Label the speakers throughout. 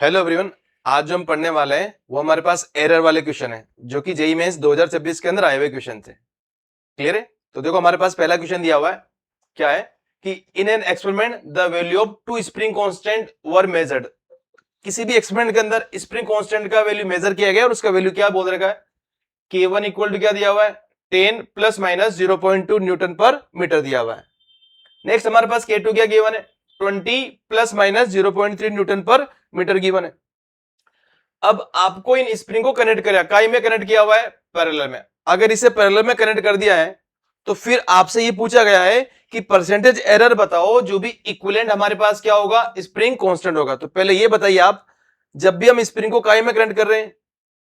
Speaker 1: Hello everyone. आज जो हम पढ़ने वाले हैं वो हमारे पास एरर वाले क्वेश्चन है जो कि जेईई मेंस 2026 के अंदर आए हुए क्वेश्चन थे। क्लियर है? तो देखो हमारे पास पहला क्वेश्चन दिया हुआ है, क्या है कि in an experiment the value of two spring constant were measured. किसी भी एक्सपेरिमेंट के अंदर स्प्रिंग कांस्टेंट का वैल्यू मेजर किया गया और उसका वैल्यू क्या बोल रखा है, K1 इक्वल टू क्या दिया हुआ है, 10 प्लस माइनस 0.2 न्यूटन पर मीटर दिया हुआ है। नेक्स्ट हमारे पास K2 क्या गिवन है, 20 प्लस माइनस 0.3 न्यूटन पर मीटर गिवन है। अब आपको इन स्प्रिंग को कनेक्ट किया, काई में कनेक्ट किया हुआ है, पैरेलल में। अगर इसे पैरेलल में कनेक्ट कर दिया है तो फिर आपसे ये पूछा गया है कि परसेंटेज एरर बताओ जो भी इक्विवेलेंट हमारे पास क्या होगा, स्प्रिंग कांस्टेंट होगा। तो पहले ये बताइए आप, जब भी हम स्प्रिंग को काई में कनेक्ट कर रहे हैं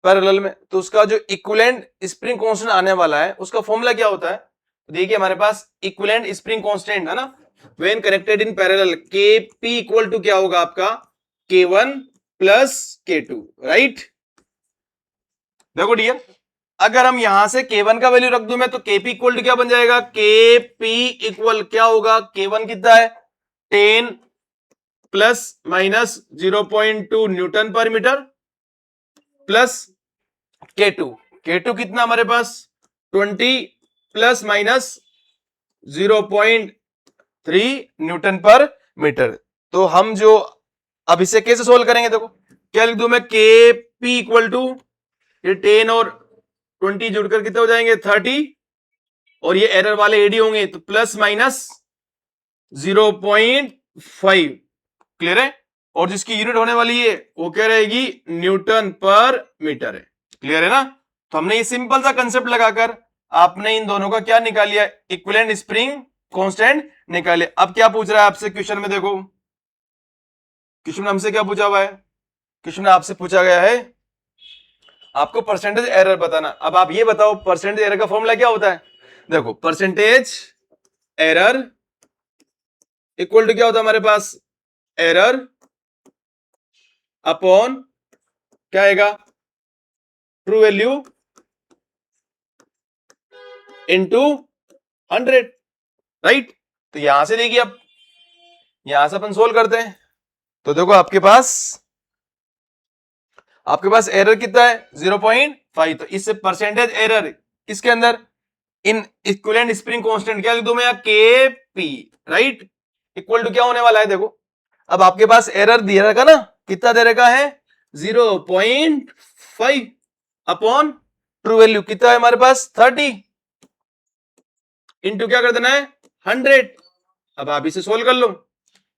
Speaker 1: पैरेलल में, तो उसका जो इक्विवेलेंट स्प्रिंग कांस्टेंट आने वाला है उसका फॉर्मूला क्या होता है। देखिए हमारे पास इक्विवेलेंट स्प्रिंग कांस्टेंट है ना, when connected in parallel, Kp equal to क्या होगा आपका, K1 प्लस K2, राइट। देखो डियर, अगर हम यहां से K1 का वैल्यू रख दूं मैं तो Kp इक्वल टू क्या बन जाएगा, Kp इक्वल क्या होगा, K1 कितना है 10 प्लस माइनस 0.2 न्यूटन पर मीटर प्लस K2 कितना हमारे पास 20 प्लस माइनस 0.3 न्यूटन पर मीटर। तो हम जो अब इसे कैसे सोल्व करेंगे, देखो क्या लिख दूं मैं, Kp इक्वल टू ये 10 और 20 जुड़कर कितने हो जाएंगे 30, और ये एरर वाले एडी होंगे तो प्लस माइनस 0.5। क्लियर है? और जिसकी यूनिट होने वाली है वो क्या रहेगी, न्यूटन पर मीटर है। क्लियर है ना? तो हमने ये सिंपल सा कंसेप्ट लगाकर आपने इन दोनों का क्या निकाल लिया, इक्विवेलेंट स्प्रिंग कांस्टेंट निकाल लिया। अब क्या पूछ रहा है आपसे क्वेश्चन में, देखो क्वेश्चन में हमसे क्या पूछा हुआ है, क्वेश्चन में आपसे पूछा गया है आपको परसेंटेज एरर बताना। अब आप ये बताओ परसेंटेज एरर का फॉर्मूला क्या होता है। देखो परसेंटेज एरर इक्वल टू क्या होता है हमारे पास, एरर अपॉन क्या आएगा, ट्रू वैल्यू इनटू 100, राइट। तो यहां से देखिए, अब यहां से अपन सोल्व करते हैं। तो देखो आपके पास एरर कितना है 0.5, तो इससे परसेंटेज एरर किसके अंदर, इन इक्विवेलेंट स्प्रिंग कांस्टेंट क्या लिख दूं मैं, Kp, राइट, इक्वल टू क्या होने वाला है। देखो अब आपके पास एरर दे रखा ना, कितना दे रखा है 0.5 अपॉन ट्रू वैल्यू कितना है हमारे पास 30, इंटू क्या कर देना है 100। अब आप इसे सोल्व कर लो,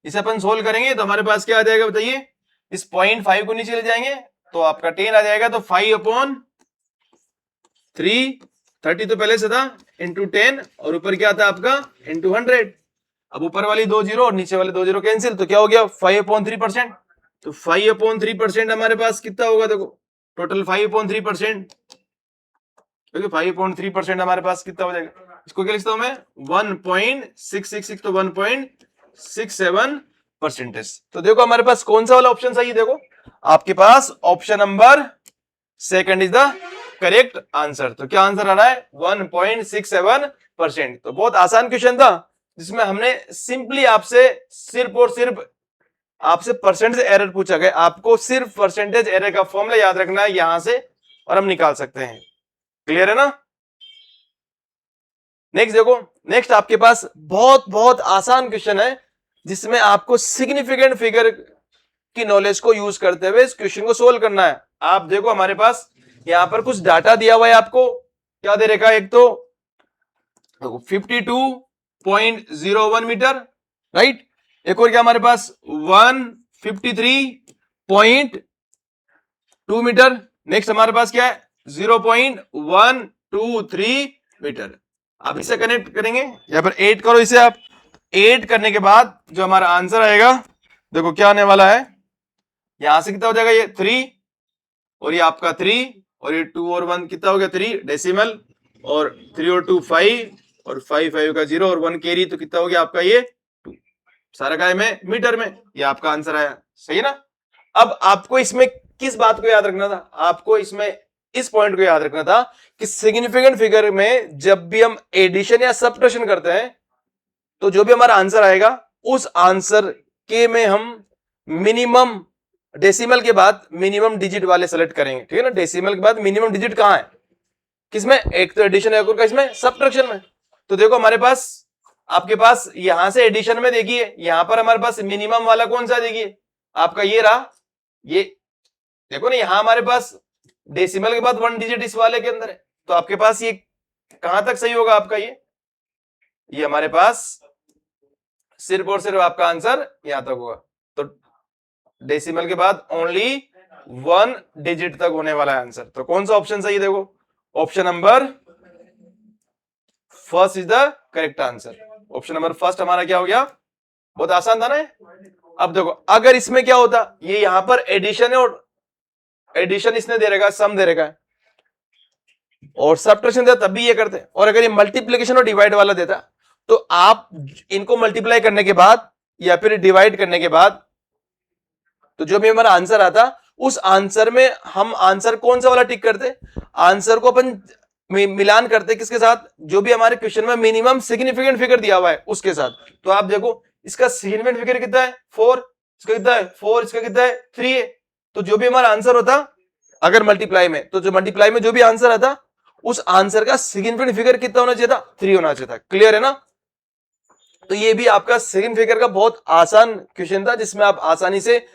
Speaker 1: इसे अपन सोल्व करेंगे तो हमारे पास क्या आ जाएगा बताइए, इस 0.5 को नीचे ले जाएंगे तो आपका 10 आ जाएगा, तो 5 अपॉन 3, 30 तो पहले से था, इंटू 10, और ऊपर क्या था आपका इंटू 100। अब ऊपर वाली 2 जीरो और नीचे वाले 2 जीरो कैंसिल, तो क्या हो गया 5/3%। तो 5/3% हमारे पास कितना होगा, देखो टोटल 5/3%, क्योंकि 5/3% हमारे पास कितना हो जाएगा, इसको क्या लिखता हूं मैं 1.666, तो 1.67%। तो देखो हमारे पास कौन सा वाला ऑप्शन सही है, देखो आपके पास option number second is the correct answer. तो क्या आंसर आ रहा है 1.67%। तो बहुत आसान क्वेश्चन था जिसमें हमने सिंपली आपसे सिर्फ और सिर्फ आपसे परसेंटेज एरर पूछा गया, आपको सिर्फ परसेंटेज एरर का फॉर्मूला याद रखना है यहां से और हम निकाल सकते हैं। क्लियर है ना? नेक्स्ट देखो, नेक्स्ट आपके पास बहुत बहुत आसान क्वेश्चन है जिसमें आपको सिग्निफिकेंट फिगर की नॉलेज को यूज करते हुए इस क्वेश्चन को सोल्व करना है। आप देखो हमारे पास यहां पर कुछ डाटा दिया हुआ है, आपको क्या दे रखा है, एक तो 52.01 मीटर, राइट, एक और क्या हमारे पास 153.2 मीटर, नेक्स्ट हमारे पास क्या है 0.123 मीटर। आप इसे कनेक्ट करेंगे, यहां पर 8 करो इसे, आप 8 करने के बाद जो हमारा आंसर आएगा देखो क्या आने वाला है, यहां से कितना हो जाएगा ये 3, और ये आपका 3, और ये 2 और 1 कितना हो गया 3 डेसिमल, और 3 और 2 5, और 5 का 0 और 1 कैरी, तो कितना हो गया आपका ये 2, सारा काय में मीटर में, ये आपका आंसर आया। सही है ना? अब आपको इसमें किस बात को याद रखना था, आपको इसमें इस पॉइंट को याद रखना था कि सिग्निफिकेंट फिगर में जब भी हम एडिशन या सब्ट्रैक्शन करते हैं तो जो भी हमारा आंसर आएगा उस आंसर के में हम मिनिमम डेसिमल के बाद मिनिमम डिजिट वाले सेलेक्ट करेंगे, ठीक है ना। डेसिमल के बाद मिनिमम डिजिट कहाँ है, किसमें, एक तो एडिशन है, एक और इसमें सब्ट्रैक्शन में। तो देखो हमारे पास, आपके पास यहां से एडिशन में देखिए, यहां पर हमारे पास मिनिमम वाला कौन सा, देखिए आपका ये रहा, ये देखो ना, यहां हमारे पास डेसिमल के बाद 1 डिजिट इस वाले के अंदर है, तो आपके पास ये कहां तक सही होगा आपका, ये हमारे पास सिर्फ और सिर्फ आपका आंसर यहां तक होगा। तो डेसिमल के बाद ओनली 1 डिजिट तक होने वाला है आंसर। तो कौन सा ऑप्शन सही है, देखो option number first is the correct answer. Option number first हमारा क्या हो गया, बहुत आसान था ना। अब देखो अगर इसमें क्या होता, ये यहां पर एडिशन है और एडिशन इसने दे रखा, सम दे रखा है, और सब्ट्रैक्शन देता तब भी ये करते। और अगर ये मल्टीप्लिकेशन और डिवाइड वाला देता, तो आप इनको मल्टीप्लाई करने के बाद या फिर डिवाइड करने के बाद, तो जो भी हमारा आंसर आता, उस आंसर में हम आंसर कौन सा वाला टिक करते, आंसर को अपन मिलान करते किसके साथ, जो भी हमारे क्वेश्चन में मिनिमम सिग्निफिकेंट फिगर दिया हुआ है उसके साथ। तो आप देखो इसका सिग्निफिकेंट फिगर कितना है 4, इसका कितना है 4, इसका कितना है 3 है। तो जो भी हमारा आंसर होता अगर मल्टीप्लाई में, तो जो मल्टीप्लाई में जो भी आंसर आता, उस आंसर का सिग्निफिकेंट फिगर कितना होना चाहिए था, 3 होना चाहिए था। क्लियर है ना। तो ये भी आपका सिग्निफिकेंट फिगर का बहुत आसान क्वेश्चन था, जिसमें आप आसानी से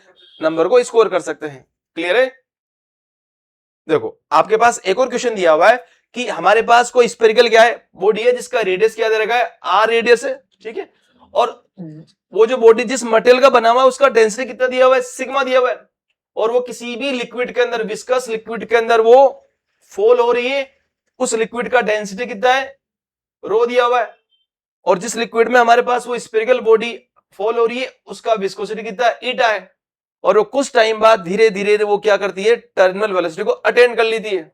Speaker 1: नंबर को स्कोर कर सकते हैं। क्लियर है। देखो आपके पास एक और क्वेश्चन दिया हुआ है कि हमारे पास कोई स्फेरिकल क्या है, बॉडी है जिसका रेडियस क्या दे रखा है, आर रेडियस है, ठीक है। और वो जो बॉडी जिस मटेरियल का बना हुआ है उसका डेंसिटी कितना दिया हुआ है, सिग्मा दिया हुआ है। और वो किसी भी लिक्विड के अंदर, विस्कस लिक्विड के अंदर वो फॉल हो रही है, उस लिक्विड का डेंसिटी कितना है, रो दिया हुआ है। और जिस लिक्विड में हमारे पास वो स्फेरिकल बॉडी फॉल हो रही है उसका विस्कोसिटी कितना है, ईटा है। और वो कुछ टाइम बाद धीरे धीरे वो क्या करती है, टर्मिनल वेलोसिटी को अटेंड कर लेती है।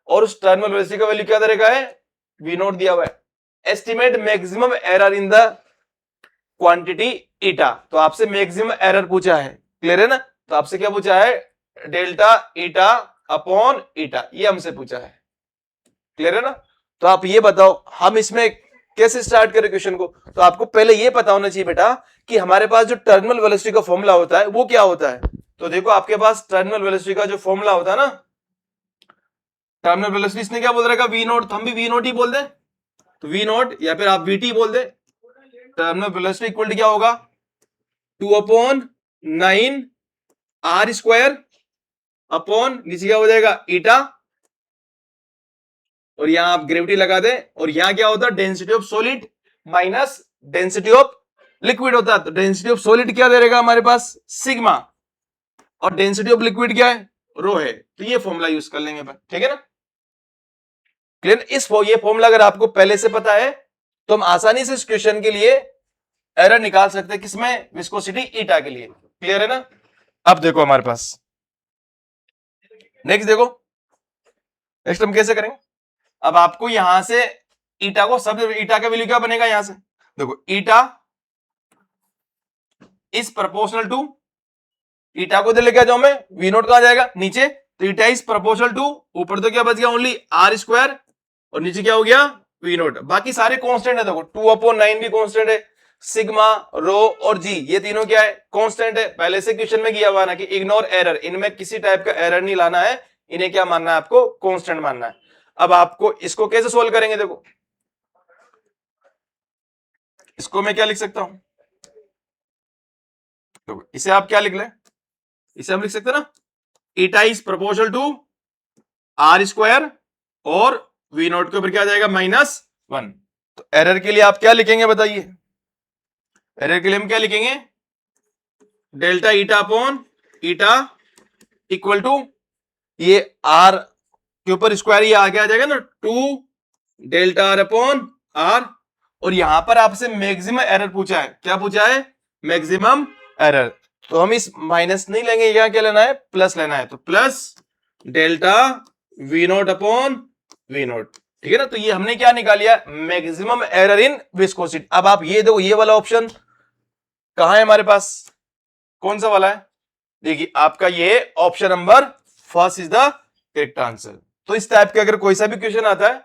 Speaker 1: और उस टर्मिनल वेलोसिटी का वैल्यू क्या दे रखा है, वी नोट दिया हुआ है। Estimate maximum error in the quantity eta. तो आपसे मैक्सिमम एरर पूछा है, क्लियर है ना। तो आपसे क्या पूछा है, डेल्टा ईटा अपॉन ईटा, ये हमसे पूछा है। क्लियर है ना। तो आप ये बताओ हम इसमें कैसे स्टार्ट करें क्वेश्चन को। तो आपको पहले ये पता होना चाहिए बेटा कि हमारे पास जो टर्मिनल वेलोसिटी का फॉर्मूला होता है वो क्या होता है। तो देखो आपके पास टर्मिनल वेलोसिटी का जो फॉर्मूला होता है ना, टर्मिनल वेलोसिटी इसने क्या बोल रखा, वी नोट, तो हम भी वी नोट ही बोल दे, तो वी नोट या फिर आप वीटी बोल दे। टर्मिनल वेलोसिटी इक्वल टू क्या होगा, 2/9 आर स्क्वायर अपॉन नीचे क्या हो जाएगा ईटा, और यहां आप ग्रेविटी लगा दे। और यहां क्या होता है, density of solid minus density of liquid होता है। तो डेंसिटी ऑफ सॉलिड क्या दे रहेगा हमारे पास, सिग्मा, और डेंसिटी ऑफ लिक्विड क्या है, रो है। तो ये फॉर्मूला यूज कर लेंगे अपन, ठीक है ना। क्लियर। ये फॉर्मूला अगर आपको पहले से पता है तो हम आसानी से इस क्वेश्चन के लिए एरर निकाल सकते हैं, किसमें, विस्कोसिटी ईटा के लिए। क्लियर है ना। अब देखो हमारे पास नेक्स्ट, देखो नेक्स्ट हम कैसे करेंगे। अब आपको यहां से ईटा को, सब ईटा का वैल्यू क्या बनेगा, यहां से देखो ईटा इज प्रोपोर्शनल टू, ईटा को लेके आ जाऊं मैं, वी नोट कहां जाएगा नीचे, तो ईटा इज प्रोपोर्शनल टू, ऊपर तो क्या बच गया ओनली आर स्क्वायर, और नीचे क्या हो गया वी नोट। बाकी सारे कांस्टेंट है, देखो 2/9 भी कांस्टेंट है, सिग्मा, रो और जी ये तीनों क्या है, कांस्टेंट है। पहले से क्वेश्चन में किया हुआ ना कि इग्नोर एरर, इनमें किसी टाइप का एरर नहीं लाना है, इन्हें क्या मानना है आपको, कांस्टेंट मानना है। अब आपको इसको कैसे सोल्व करेंगे, देखो इसको मैं क्या लिख सकता हूं, तो इसे आप क्या लिख ले, इसे हम लिख सकते हैं ना, eta is proportional to r square और वी नोट के ऊपर क्या आ जाएगा -1। तो एरर के लिए आप क्या लिखेंगे बताइए, एरर के लिए हम क्या लिखेंगे, delta eta upon eta equal to, ये आर के ऊपर स्क्वायर ये आगे आ जाएगा ना, 2 डेल्टा आर अपॉन आर। और यहां पर आपसे मैक्सिमम एरर पूछा है, क्या पूछा है, मैक्सिमम एरर। तो हम इस माइनस नहीं लेंगे, यहां क्या लेना है, प्लस लेना है। तो plus delta v naught upon v naught, ठीक है ना। तो ये हमने क्या निकालिया, मैक्सिमम एरर इन विस्कोसिटी। अब आप ये देखो, ये वाला ऑप्शन कहां है हमारे पास, कौन सा वाला है, देखिए आपका ये option number first is the correct answer. तो इस टाइप के अगर कोई सा भी क्वेश्चन आता है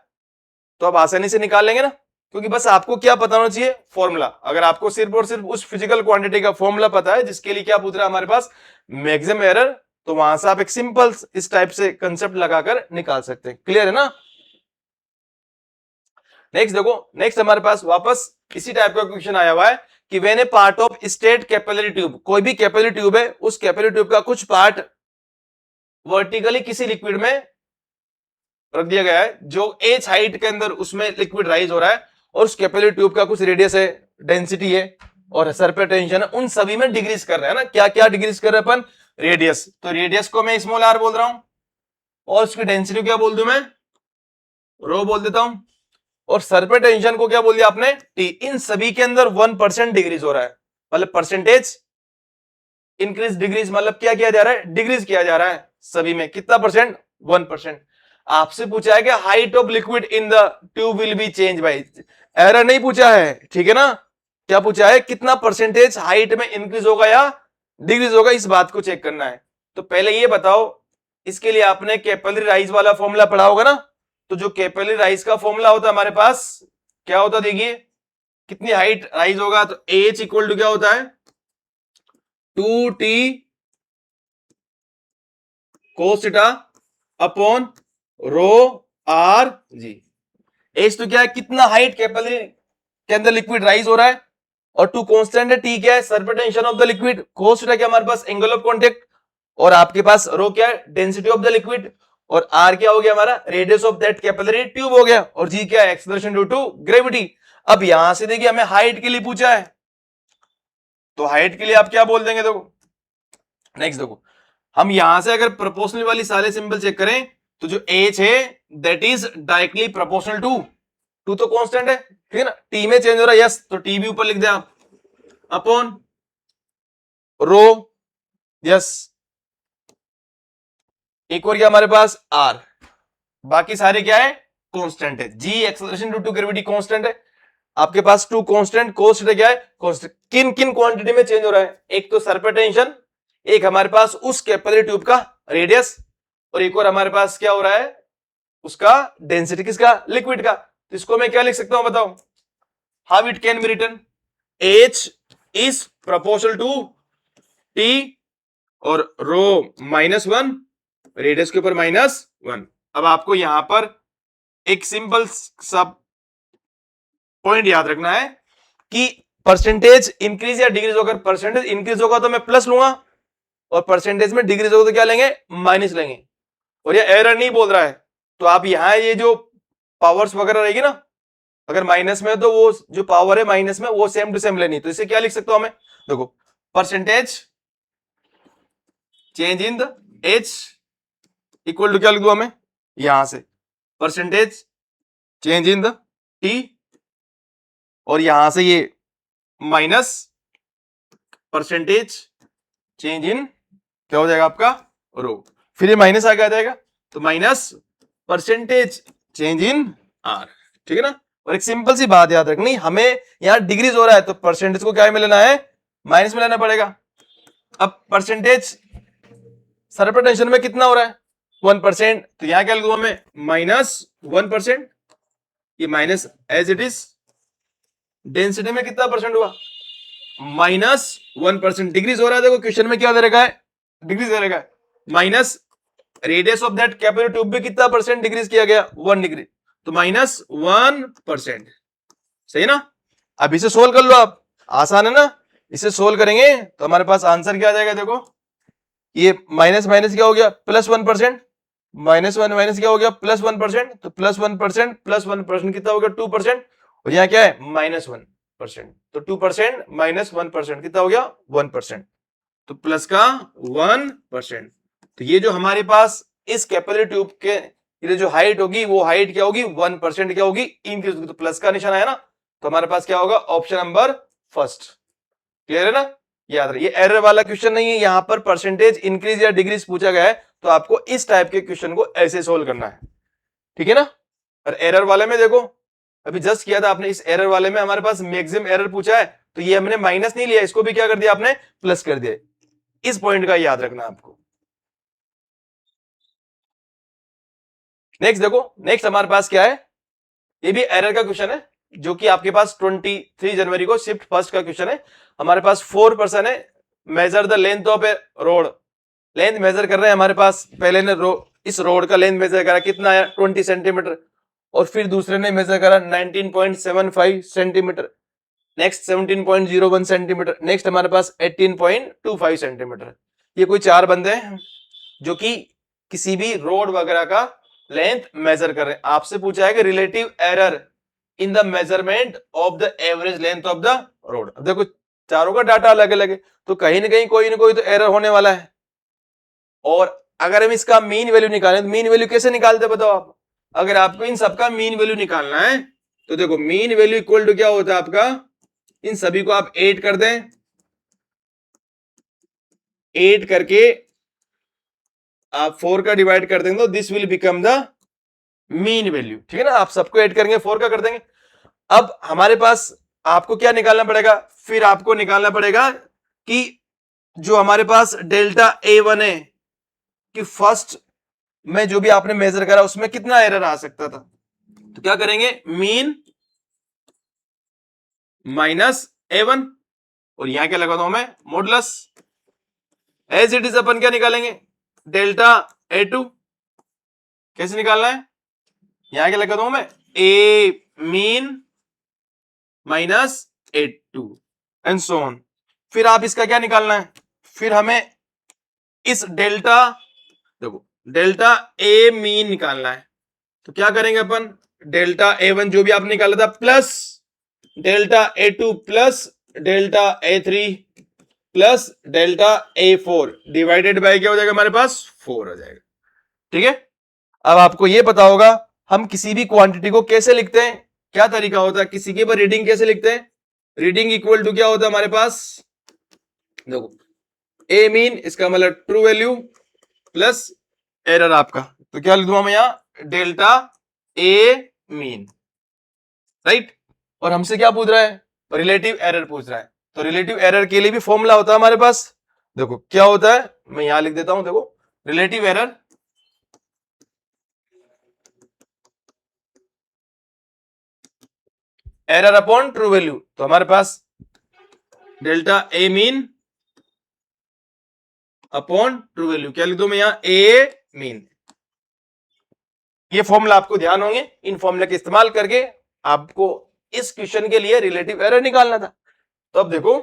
Speaker 1: तो आप आसानी से निकाल लेंगे ना। क्योंकि बस आपको क्या पता होना चाहिए, फॉर्मूला। अगर आपको सिर्फ और सिर्फ उस फिजिकल क्वांटिटी का फॉर्मूला पता है जिसके लिए क्या पूछ रहा है हमारे पास, मैक्सिमम एरर, तो वहां से आप एक सिंपल इस टाइप से कंसेप्ट लगाकर निकाल सकते हैं। क्लियर है ना? नेक्स्ट देखो, नेक्स्ट हमारे पास वापस इसी टाइप का क्वेश्चन आया हुआ है कि when A part of state capillary tube, कोई भी कैपिलरी ट्यूब है, उस कैपिलरी ट्यूब का कुछ पार्ट वर्टिकली किसी लिक्विड में रख दिया गया है, जो एच हाइट के अंदर उसमें लिक्विड राइज हो रहा है, और उस कैपिलरी ट्यूब का कुछ रेडियस है, डेंसिटी है और सरफेस टेंशन है, उन सभी में डिग्रीज कर रहे हैं ना। क्या क्या डिग्रीज कर रहे हैं अपन? रेडियस, तो रेडियस को मैं स्मॉल आर बोल रहा हूं, और उसकी डेंसिटी क्या बोल दूं मैं? रो बोल देता हूं, और सरफेस टेंशन को क्या बोल दिया आपने? टी। इन सभी के अंदर 1% डिग्रीज हो रहा है, मतलब परसेंटेज इंक्रीज, डिग्रीज मतलब क्या किया जा रहा है? डिग्रीज किया जा रहा है सभी में। कितना परसेंट? 1%। आपसे पूछा है कि height of liquid in the tube will be change bye, error नहीं पूछा है, ठीक है ना? क्या पूछा है? कितना परसेंटेज हाइट में इंक्रीज होगा या डिक्रीज होगा, इस बात को चेक करना है। तो पहले ये बताओ, इसके लिए आपने कैपिलरी राइज वाला फॉर्मूला पढ़ा होगा ना? तो जो कैपिलरी राइज का फॉर्मूला होता है हमारे पास, क्या होता देखिए, कितनी हाइट राइज होगा, तो एच इक्वल टू क्या होता है? 2t cos theta upon rho R G. H तो क्या है? कितना हाइट कैपिलरी के अंदर लिक्विड राइज हो रहा है, और टू कांस्टेंट है, टी क्या है? Surface tension of the liquid, cos theta क्या हमारे पास? एंगल ऑफ कांटेक्ट, और आपके पास रो क्या है? डेंसिटी ऑफ द लिक्विड, और आर क्या हो गया हमारा? Radius of that capillary tube हो गया, और जी क्या है? Acceleration due to gravity. अब यहां से देखिए हमें हाइट के लिए पूछा है, तो हाइट के लिए आप क्या बोल देंगे? देखो नेक्स्ट देखो, हम यहां से अगर प्रोपोर्शनल वाली सारे सिंबल चेक करें, तो जो एच है that is directly proportional to two, तो कांस्टेंट है, ठीक है ना? टी में चेंज हो रहा है, यस, तो टी भी ऊपर लिख दे आप, अपॉन रो, यस, एक और क्या हमारे पास? आर, बाकी सारे क्या है? कांस्टेंट है। G acceleration due to gravity constant है, आपके पास टू कांस्टेंट, cos थीटा क्या है? कांस्टेंट। किन किन क्वांटिटी में चेंज हो रहा है? एक तो सरफेस टेंशन, एक हमारे पास उस कैपिलरी ट्यूब का रेडियस, और एक और हमारे पास क्या हो रहा है? उसका डेंसिटी, किसका? लिक्विड का। तो इसको मैं क्या लिख सकता हूं बताओ? How it can be written? H is proportional to t, और रो -1, रेडियस के ऊपर -1। अब आपको यहां पर एक सिंपल सब पॉइंट याद रखना है कि परसेंटेज इंक्रीज या डिक्रीज होकर, परसेंटेज इंक्रीज होगा तो मैं प्लस लूंगा, और परसेंटेज में डिक्रीज होगा तो क्या लेंगे? माइनस लेंगे। और ये एरर नहीं बोल रहा है, तो आप यहां ये जो पावर्स वगैरह रहेगी ना, अगर माइनस में है तो वो जो पावर है माइनस में वो सेम टू सेम लेनी, तो इसे क्या लिख सकता हूं मैं? देखो, percentage change in the h equal to क्या लिख दूं हमें यहां से? Percentage change in the t, और यहां से ये माइनस परसेंटेज चेंज इन, क्या हो जाएगा आपका? रो। फिर ये माइनस आगे आ जाएगा, तो minus percentage change in are, ठीक है ना? और एक सिंपल सी बात याद रखनी, हमें यहां डिग्रीज हो रहा है तो परसेंटेज को क्या में लेना है? माइनस में लेना पड़ेगा। अब परसेंटेज सरफेस टेंशन में कितना हो रहा है? 1%, तो यहां क्या लिख दूं हमें? -1%, ये minus as it is. Density में कितना परसेंट हुआ? -1%। डिग्रीज हो रहा है, देखो क्वेश्चन में क्या दे रखा है? डिग्रीज दे रखा है। Minus radius of that capillary tube भी कितना परसेंट डिक्रीज किया गया? 1 डिग्री, तो -1%। सही ना? अब इसे सोल्व कर लो आप, आसान है ना? इसे सोल्व करेंगे तो हमारे पास आंसर क्या आ जाएगा? देखो, ये माइनस माइनस क्या हो गया? +1%, -1 माइनस क्या हो गया? +1%, तो +1% +1% कितना हो गया? 2%, और यहाँ क्या है? -1%, तो 2% -1% कितना हो गया? 1%, तो प्लस का 1%। तो ये जो हमारे पास इस कैपिलरी ट्यूब के ये जो हाइट होगी, वो हाइट क्या होगी? 1% क्या होगी? इंक्रीज होगी, तो प्लस का निशान आया ना, तो हमारे पास क्या होगा? Option number first. क्लियर है ना? याद रहे, ये एरर वाला क्वेश्चन नहीं है, यहां पर परसेंटेज इंक्रीज या डिक्रीज पूछा गया है, तो आपको इस टाइप के क्वेश्चन को ऐसे सोल्व करना है, ठीक है ना? और एरर वाले में देखो, अभी जस्ट किया था आपने, इस एरर वाले में हमारे पास मैक्सिमम एरर पूछा है, तो ये हमने माइनस नहीं लिया, इसको भी क्या कर दिया आपने? प्लस कर दिया। इस पॉइंट का याद रखना आपको। नेक्स्ट देखो, नेक्स्ट हमारे पास क्या है? ये भी एरर का क्वेश्चन है, जो कि आपके पास 23 जनवरी को शिफ्ट फर्स्ट का क्वेश्चन है। हमारे पास 4 पर्सन है, measure the length of A road, length major कर रहे हैं हमारे पास। पहले ने इस रोड का लेंथ मेजर करा, कितना आया 20 सेंटीमीटर, और फिर दूसरे ने मेजर करा 19.75 सेंटीमीटर, नेक्स्ट 17.01 सेंटीमीटर, नेक्स्ट हमारे पास 18.25 सेंटीमीटर। ये कोई 4 बंदे हैं जो कि किसी भी रोड वगैरह का लेंथ मेजर कर रहे हैं। आपसे पूछा है कि relative error in the measurement of the average length of the road. अब देखो चारों का डाटा अलग अलग है, तो कहीं ना कोई तो एरर होने वाला है। और अगर हम इसका मीन वैल्यू निकालें तो मीन वैल्यू कैसे निकालते बताओ आप? अगर आपको इन सबका मीन वैल्यू निकालना है तो देखो मीन वैल्यू इक्वल टू क्या होता है आपका, इन सभी को आप 8 कर दें, 8 करके आप 4 का डिवाइड कर देंगे तो this will become the mean value. ठीक है ना, आप सबको 8 करेंगे 4 का कर देंगे। अब हमारे पास आपको क्या निकालना पड़ेगा, फिर आपको निकालना पड़ेगा कि जो हमारे पास डेल्टा A1 है कि फर्स्ट में जो भी आपने मेजर करा उसमें कितना एरर आ सकता था। तो क्या करेंगे, मीन माइनस A1, और यहां क्या लगाता हूं मैं, मॉडुलस। एज इट इज अपन क्या निकालेंगे, डेल्टा A2। कैसे निकालना है, यहां क्या लगाता हूं मैं, A mean minus A2 and so on. फिर आप इसका क्या निकालना है, फिर हमें इस डेल्टा, देखो डेल्टा A मीन निकालना है। तो क्या करेंगे अपन, डेल्टा A1 जो भी आपने निकाला था plus delta A2 plus delta A3 plus delta A4 divided by क्या हो जाएगा हमारे पास, 4 हो जाएगा। ठीक है, अब आपको यह पता होगा हम किसी भी क्वांटिटी को कैसे लिखते हैं, क्या तरीका होता है, किसी के ऊपर रीडिंग कैसे लिखते हैं। रीडिंग इक्वल टू क्या होता है हमारे पास, देखो ए मीन, इसका मतलब ट्रू वैल्यू प्लस एरर आपका, तो क्या लिख दूंगा मैं यहां, डेल्टा ए मीन, राइट। और हमसे क्या पूछ रहा है, रिलेटिव एरर पूछ रहा है। तो रिलेटिव एरर के लिए भी फॉर्मूला होता है हमारे पास। देखो क्या होता है, मैं यहां लिख देता हूं, देखो relative error, error upon true value. तो हमारे पास delta a mean upon true value, क्या लिख दूं मैं यहां, ए मीन। ये फॉर्मूला आपको ध्यान होंगे, इन फॉर्मूला के इस्तेमाल करके आपको इस क्वेश्चन के लिए रिलेटिव एरर निकालना था। तो अब देखो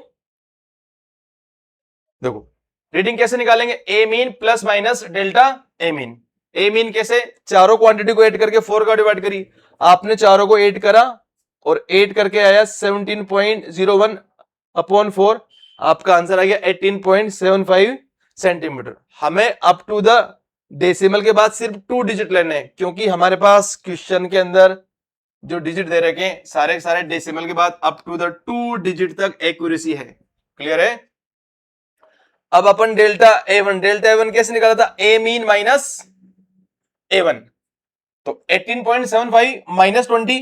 Speaker 1: देखो रीडिंग कैसे निकालेंगे, ए mean plus minus delta a mean. A mean कैसे, चारों क्वांटिटी को ऐड करके 4 का डिवाइड करी, आपने चारों को ऐड करा और 8 करके आया 17.01 अपॉन 4, आपका आंसर आ गया 18.75 सेंटीमीटर। हमें अप टू द डेसिमल के बाद सिर्फ 2 डिजिट लेने हैं, क्योंकि हमारे पास क्वेश्चन के अंदर जो डिजिट दे रखे हैं सारे सारे डेसिमल के बाद अप टू द 2 डिजिट तक एक्यूरेसी है। क्लियर है। अब अपन डेल्टा A1 कैसे निकाला था, ए मीन माइनस A1, तो 18.75 माइनस 20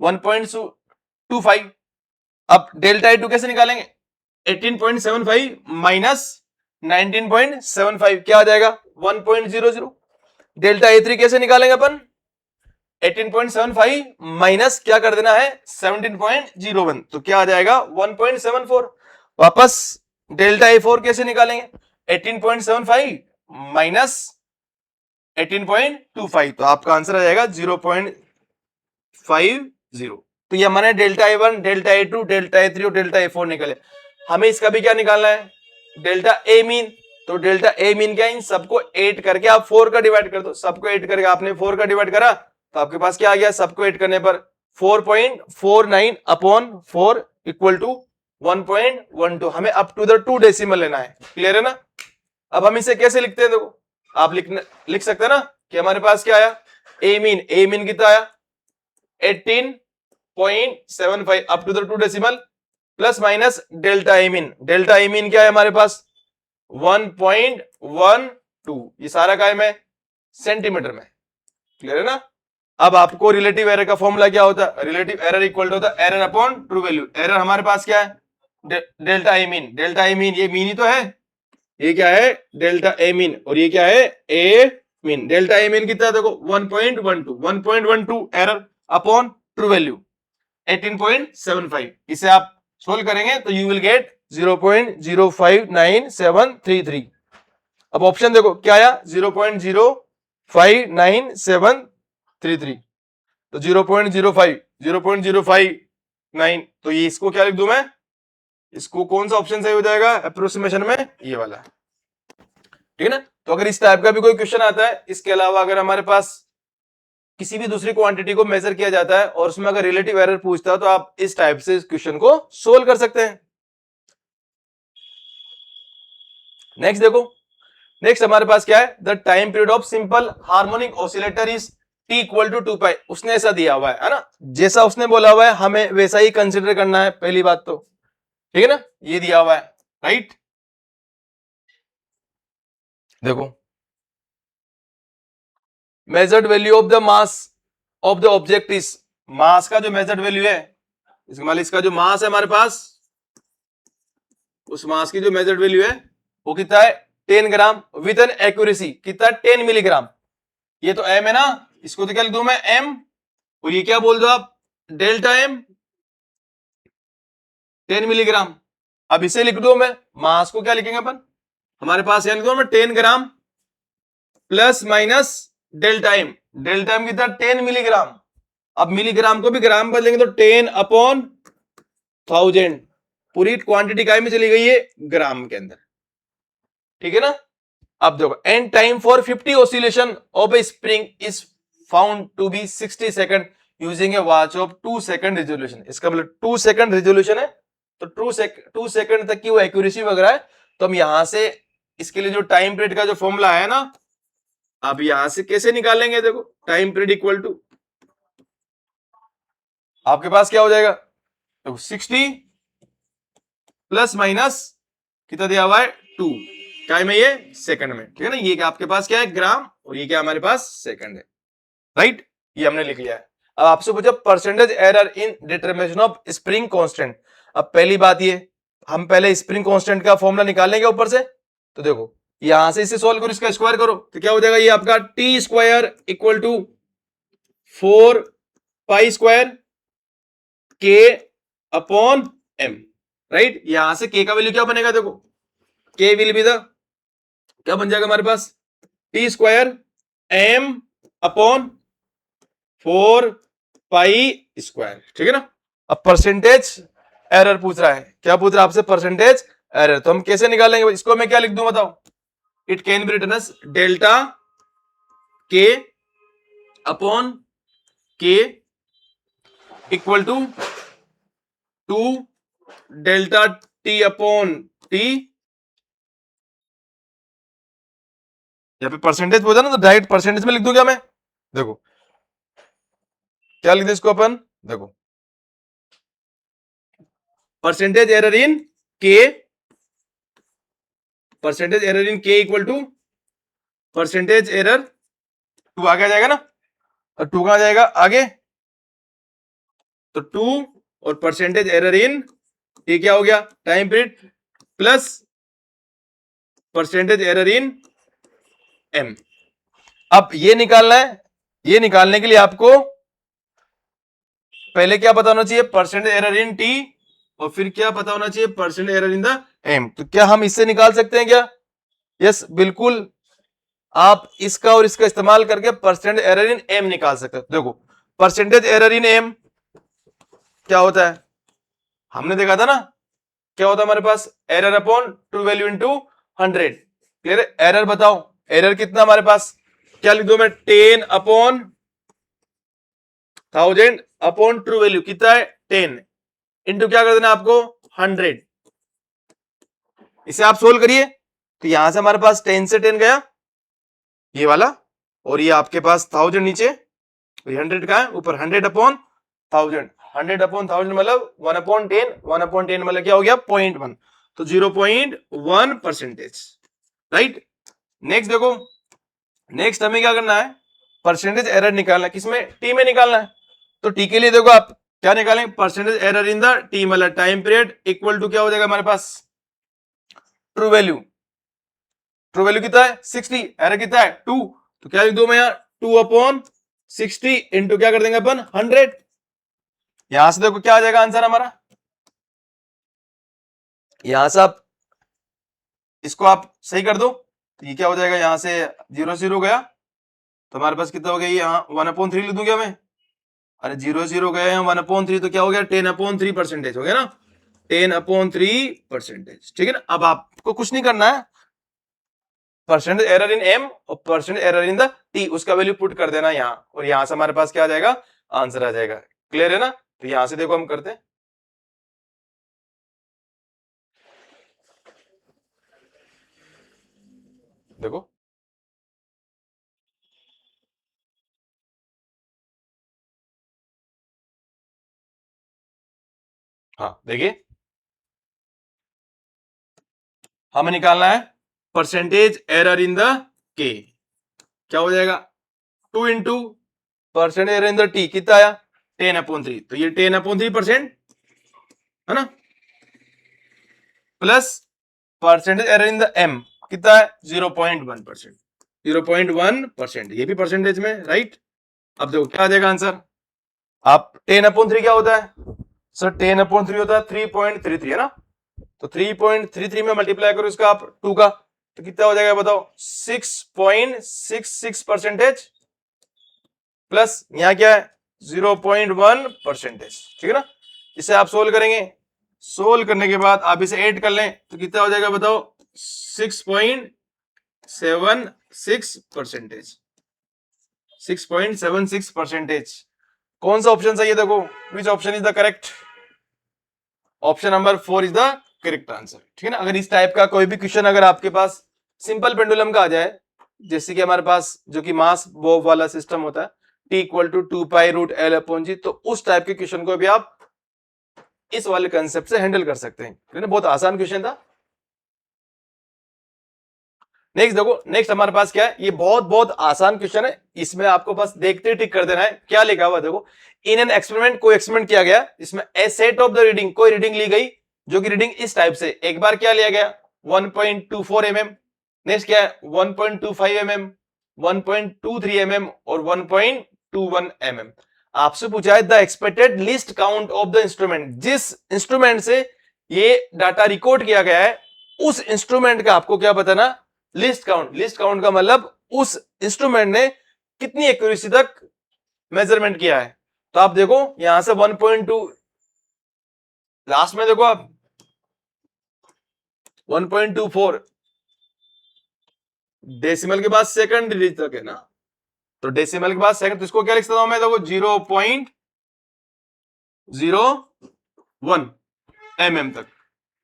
Speaker 1: 1.25। अब डेल्टा A2 कैसे निकालेंगे, 18.75 माइनस 19.75 क्या आ जाएगा 1.00। डेल्टा A3 कैसे निकालेंगे अपन, 18.75 माइनस क्या कर देना है 17.01, तो क्या आ जाएगा 1.74। वापस डेल्टा A4 कैसे निकालेंगे, 18.75 माइनस 18.25, तो आपका आंसर आ जाएगा 0.50। तो ये हमारे delta A1, delta A2, delta A3 और डेल्टा A4 निकले। हमें इसका भी क्या निकालना है, डेल्टा ए मीन। तो डेल्टा ए मीन क्या है, इन सबको 8 करके आप 4 का डिवाइड कर दो, सबको 8 करके आपने 4 का डिवाइड करा तो आपके पास क्या आ गया, सबको 8 करने पर 4.49 अपॉन 4 इक्वल टू 1.12। हमें अप टू द 2 डेसिमल लेना है। क्लियर है ना। अब हम इसे कैसे लिखते हैं, देखो आप लिख सकते हैं ना कि हमारे पास क्या आया, ए मीन कितना आया 18.75 up to the 2 decimal plus minus delta a mean क्या है हमारे पास 1.12, ये सारा कायम है सेंटीमीटर में। क्लियर है ना। अब आपको रिलेटिव एरर का फॉर्मूला क्या होता है, रिलेटिव एरर इक्वल टू होता है error upon true value. Error हमारे पास क्या है, डेल्टा ए मीन, ये मीन ही तो है, ये क्या है डेल्टा ए मीन, और ये क्या है ए मीन। डेल्टा ए मीन कितना है देखो 1.12 एरर अपॉन ट्रू वैल्यू। 18.75। इसे आप सोल्व करेंगे तो यू विल गेट 0.059733। अब ऑप्शन देखो क्या आया, 0.059733। तो 0.05 तो ये इसको क्या लिख दूं मैं, इसको कौन सा ऑप्शन सही हो जाएगा अप्रोक्सीमेशन में, ये वाला, ठीक है ना। तो अगर इस टाइप का भी कोई क्वेश्चन आता है, इसके अलावा अगर हमारे पास किसी भी दूसरी क्वांटिटी को मेजर किया जाता है और उसमें अगर रिलेटिव एरर पूछता है तो आप इस टाइप से इस क्वेश्चन को सोल्व कर सकते हैं। नेक्स्ट देखो, नेक्स्ट हमारे पास क्या है, the time period of simple harmonic oscillator is t equal to 2 pi. उसने ऐसा दिया हुआ है ना, जैसा उसने बोला हुआ है हमें वैसा ही कंसिडर करना है, पहली बात तो, ठीक है ना, ये दिया हुआ है, राइट। देखो, measured value of the mass of the object is, mass का जो मेजर्ड वैल्यू है, इसका जो मास है हमारे पास, उस मास की जो मेजर्ड वैल्यू है वो कितना है 10 ग्राम विद एन एक्यूरेसी कितना 10 मिलीग्राम। ये तो m है ना, इसको तो क्या लिख दूं मैं m, और ये क्या बोल दो आप डेल्टा m 10 मिलीग्राम। अब इसे लिख दो मैं, मास को क्या लिखेंगे अपन, हमारे पास यहां लिख दो मैं 10 gram plus minus delta m, delta m कितना 10 मिलीग्राम। अब मिलीग्राम को भी ग्राम बदलेंगे तो 10 अपॉन 1000, पूरी क्वांटिटी काय में चली गई है ग्राम के अंदर, ठीक है ना। अब देखो, and time for 50 oscillation of a spring is found to be 60 second using a watch of 2 second resolution. इसका मतलब 2 सेकंड रेजोल्यूशन है, तो 2 सेकंड तक की वो एक्यूरेसी वगैरह है। तो हम यहां से इसके लिए जो टाइम पीरियड का जो फॉर्मूला है ना, अब यहां से कैसे निकालेंगे, देखो टाइम पीरियड इक्वल टू आपके पास क्या हो जाएगा, तो 60 प्लस माइनस कितना दिया हुआ है 2, टाइम है ये सेकंड में, ठीक है ना। ये क्या आपके पास क्या है ग्राम, और ये क्या हमारे पास सेकंड है, राइट, ये हमने लिख लिया है। अब आपसे पूछा percentage error in determination of spring constant. अब पहली बात ये, हम पहले स्प्रिंग कांस्टेंट का फॉर्मूला निकालेंगे ऊपर से, तो देखो यहां से इसे सॉल्व करो, इसका स्क्वायर करो तो क्या हो जाएगा, ये आपका t square equal to 4 pi square के अपॉन एम, राइट। यहां से के का वैल्यू क्या बनेगा, देखो के विल बी द क्या बन जाएगा हमारे पास T square M upon 4 pi square, ठीक है ना। अब परसेंटेज एरर पूछ रहा है, क्या पूछ रहा है आपसे, परसेंटेज एरर। तो हम कैसे निकालेंगे, इसको मैं क्या लिख दूं बताओ, it can be written as delta K upon K equal to 2 delta T upon T. यहाँ पे परसेंटेज बोला ना, तो डायरेक्ट परसेंटेज में लिख दूं क्या मैं, देखो क्या लिख दे इसको अपन, देखो परसेंटेज एरर इन के, परसेंटेज एरर इन के इक्वल टू परसेंटेज एरर 2 आगे आ जाएगा ना, और 2 कहां जाएगा आगे, तो 2 और परसेंटेज एरर इन ये क्या हो गया time period plus percentage error in M. अब ये निकालना है, ये निकालने के लिए आपको पहले क्या पता होना चाहिए, परसेंटेज एरर इन टी, और फिर क्या पता होना चाहिए percentage error in the M. तो क्या हम इससे निकाल सकते हैं क्या, यस बिल्कुल, आप इसका और इसका इस्तेमाल करके परसेंटेज एरर इन एम निकाल सकते हो। देखो परसेंटेज एरर इन एम क्या होता है, हमने देखा था ना, क्या होता है हमारे पास error upon true value into 100, clear है। एरर बताओ, एरर कितना हमारे पास, क्या लिख दो मैं 10 अपॉन 1000 अपॉन ट्रू वैल्यू कितना है 10 इंटू क्या कर देना आपको 100। इसे आप सोल्व करिए, तो यहां से हमारे पास 10 से 10 गया ये वाला, और ये आपके पास 1000 नीचे, 100 का है ऊपर, 100 अपॉन 1000, 100 अपॉन 1000 मतलब 1 अपॉन 10, 1 अपॉन 10 मतलब क्या हो गया 0.1, तो 0.1 परसेंटेज, राइट। नेक्स्ट देखो, नेक्स्ट हमें क्या करना है, परसेंटेज एरर निकालना है, किसमें टी में निकालना है। तो टी के लिए देखो आप क्या निकालेंगे, percentage error in the T मतलब टाइम पीरियड इक्वल टू क्या हो जाएगा हमारे पास ट्रू वैल्यू, ट्रू वैल्यू कितना है 60, एरर कितना है 2, तो क्या लिख दो मैं यहाँ 2 अपॉन 60 इंटू क्या कर देंगे अपन 100, यहां से देखो क्या आ जाएगा आंसर हमारा, यहां से आप इसको आप सही कर दो तो ये क्या हो जाएगा, यहां से 0 गया तो हमारे पास कितना हो गया, यहाँ 1/3 लिख दूं क्या मैं, अरे 0 गया यहाँ 1/3 तो क्या हो गया 10/3% हो गया ना, 10/3%, ठीक है ना। अब आपको कुछ नहीं करना है, परसेंटेज एरर इन एम और percentage error in the T, उसका वैल्यू पुट कर देना यहाँ, और यहां से हमारे पास क्या आ जाएगा, आंसर आ जाएगा। क्लियर है ना। तो यहां से देखो हम करते हैं, देखो हाँ देखिए हमें निकालना है परसेंटेज एरर इन द के, क्या हो जाएगा 2 into percentage error in the T, कितना आया 10/3, तो ये 10/3% है ना, plus percentage error in the M कितना है 0.1%, 0.1%, ये भी परसेंटेज में राइट। अब देखो क्या आ जाएगा आंसर, आप 10/3 क्या होता है सर, 10/3 होता है 3.33 है ना, तो 3.33 में मल्टीप्लाई करो इसका आप 2 का, तो कितना हो जाएगा बताओ 6.66% प्लस यहां क्या है 0.1%, ठीक है ना। इसे आप सोल्व करेंगे, सोल्व करने के बाद आप इसे ऐड कर लें तो कितना हो जाएगा बताओ 6.76%, 6.76%। कौन सा ऑप्शन सही है देखो, which option is the correct, option number 4 is the correct answer, ठीक है ना। अगर इस टाइप का कोई भी क्वेश्चन अगर आपके पास सिंपल पेंडुलम का आ जाए, जैसे कि हमारे पास जो कि मास बोब वाला सिस्टम होता है t = 2π√L/g, तो उस टाइप के क्वेश्चन को भी आप इस वाले कंसेप्ट से हैंडल कर सकते हैं, ठीक है ना। बहुत आसान क्वेश्चन था। नेक्स्ट देखो, नेक्स्ट हमारे पास क्या है, ये बहुत बहुत आसान क्वेश्चन है, इसमें आपको बस देखते टिक कर देना है। क्या लिखा हुआ देखो, इन एन एक्सपेरिमेंट कोई एक्सपेरिमेंट किया गया, इसमें ए सेट ऑफ द रीडिंग, कोई रीडिंग ली गई जो कि रीडिंग इस टाइप से, एक बार क्या लिया गया 1.24 mm, नेक्स्ट क्या है 1.25 mm, 1.23 mm और 1.21 mm। आपसे पूछा है the expected list count of the instrument, जिस इंस्ट्रूमेंट से ये डाटा रिकॉर्ड किया गया है उस इंस्ट्रूमेंट का आपको क्या बताना, लिस्ट काउंट। लिस्ट काउंट का मतलब उस इंस्ट्रूमेंट ने कितनी एक्यूरेसी तक मेजरमेंट किया है। तो आप देखो यहां से 1.2 लास्ट में देखो आप 1.24 डेसिमल के बाद सेकंड डिजिट तक है ना, तो डेसिमल के बाद सेकंड, तो इसको क्या लिख सकता हूं मैं देखो 0.01 mm तक।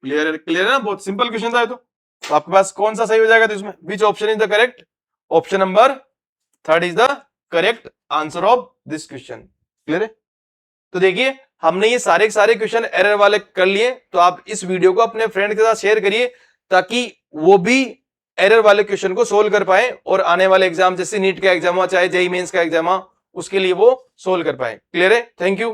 Speaker 1: क्लियर क्लियर है ना, बहुत सिंपल क्वेश्चन था ये तो आपके पास कौन सा सही हो जाएगा, तो इसमें which option is the correct, option number 3 is the correct answer of this question. Clear है। तो देखिए हमने ये सारे क्वेश्चन एरर वाले कर लिए, तो आप इस वीडियो को अपने फ्रेंड के साथ शेयर करिए ताकि वो भी एरर वाले क्वेश्चन को सोल्व कर पाए और आने वाले एग्जाम जैसे नीट का एग्जाम हो चाहे जेईई मेंस का एग्जाम हो उसके लिए वो सोल्व कर पाए। क्लियर है, थैंक यू।